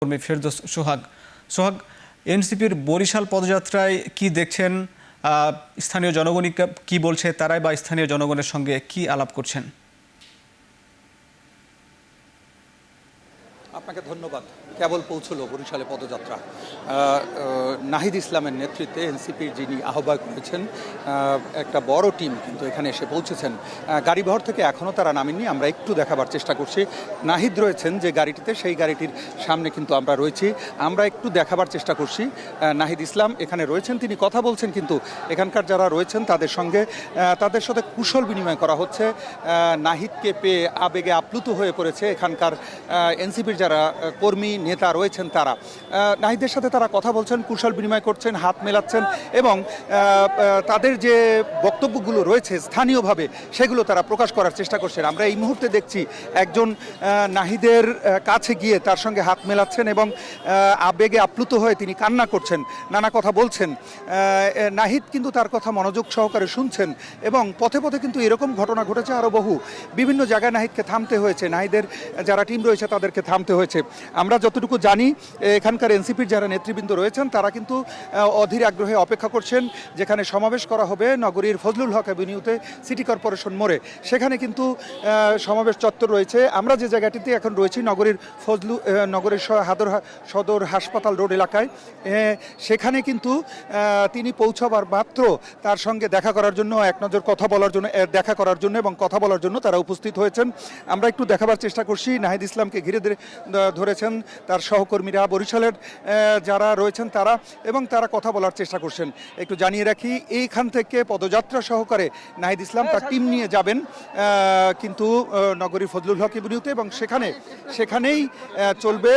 কর্মী ফেরদৌস সোহাগ। সোহাগ, এনসিপির বরিশাল পদযাত্রায় কি দেখছেন? স্থানীয় জনগণই কি বলছে, তারাই বা স্থানীয় জনগণের সঙ্গে কি আলাপ করছেন? আপনাকে ধন্যবাদ। কেবল পৌঁছলো বরিশালে পদযাত্রা। নাহিদ ইসলামের নেতৃত্বে এনসিপির যিনি আহ্বায়ক রয়েছেন, একটা বড় টিম কিন্তু এখানে এসে পৌঁছেছেন। গাড়িবহর থেকে এখনও তারা নামেননি। আমরা একটু দেখাবার চেষ্টা করছি। নাহিদ রয়েছেন যে গাড়িটিতে, সেই গাড়িটির সামনে কিন্তু আমরা রয়েছি। আমরা একটু দেখাবার চেষ্টা করছি। নাহিদ ইসলাম এখানে রয়েছেন, তিনি কথা বলছেন, কিন্তু এখানকার যারা রয়েছেন তাদের সঙ্গে তাদের সাথে কুশল বিনিময় করা হচ্ছে। নাহিদকে পেয়ে আবেগে আপ্লুত হয়ে পড়েছে এখানকার এনসিপির যারা কর্মী নেতা রয়েছেন তারা। নাহিদের সাথে তারা কথা বলছেন, কুশল বিনিময় করছেন, হাত মেলাচ্ছেন এবং তাদের যে বক্তব্যগুলো রয়েছে স্থানীয়ভাবে সেগুলো তারা প্রকাশ করার চেষ্টা করছেন। আমরা এই মুহূর্তে দেখছি একজন নাহিদের কাছে গিয়ে তার সঙ্গে হাত মেলাচ্ছেন এবং আবেগে আপ্লুত হয়ে তিনি কান্না করছেন, নানা কথা বলছেন। নাহিদ কিন্তু তার কথা মনোযোগ সহকারে শুনছেন এবং পথে পথে কিন্তু এরকম ঘটনা ঘটেছে আরও বহু। বিভিন্ন জায়গায় নাহিদকে থামতে হয়েছে, নাহিদের যারা টিম রয়েছে তাদেরকে থামতে হয়েছে। আমরা যতটুকু জানি এখানকার এনসিপির যারা নেতৃবৃন্দ রয়েছেন তারা কিন্তু অধীর আগ্রহে অপেক্ষা করছেন যেখানে সমাবেশ করা হবে নগরীর ফজলুল হক অ্যাভিনিউতে, সিটি কর্পোরেশন মোড়ে। সেখানে কিন্তু সমাবেশ চত্বর রয়েছে। আমরা যে জায়গাটিতে এখন রয়েছি নগরীর নগরীর সদর হাসপাতাল রোড এলাকায়, সেখানে কিন্তু তিনি পৌঁছাবার মাত্র তার সঙ্গে দেখা করার জন্য, এক নজর কথা বলার জন্য, দেখা করার জন্য এবং কথা বলার জন্য তারা উপস্থিত হয়েছেন। আমরা একটু দেখাবার চেষ্টা করছি। নাহিদ ইসলামকে ঘিরে ধরেছেন তার সহকর্মীরা, বরিশালের যারা রয়েছেন তারা, এবং তারা কথা বলার চেষ্টা করছেন। একটু জানিয়ে রাখি, এইখান থেকে পদযাত্রা সহকারে নাহিদ ইসলাম তার টিম নিয়ে যাবেন কিন্তু নগরীর ফজলুল হক এভিনিউতে, এবং সেখানেই চলবে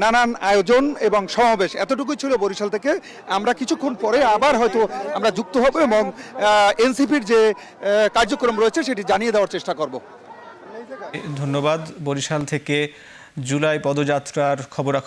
নানান আয়োজন এবং সমাবেশ। এতটুকুই ছিল বরিশাল থেকে। আমরা কিছুক্ষণ পরে আবার হয়তো আমরা যুক্ত হব এবং এনসিপির যে কার্যক্রম রয়েছে সেটি জানিয়ে দেওয়ার চেষ্টা করব। ধন্যবাদ। বরিশাল থেকে জুলাই পদযাত্রার খবরাখবর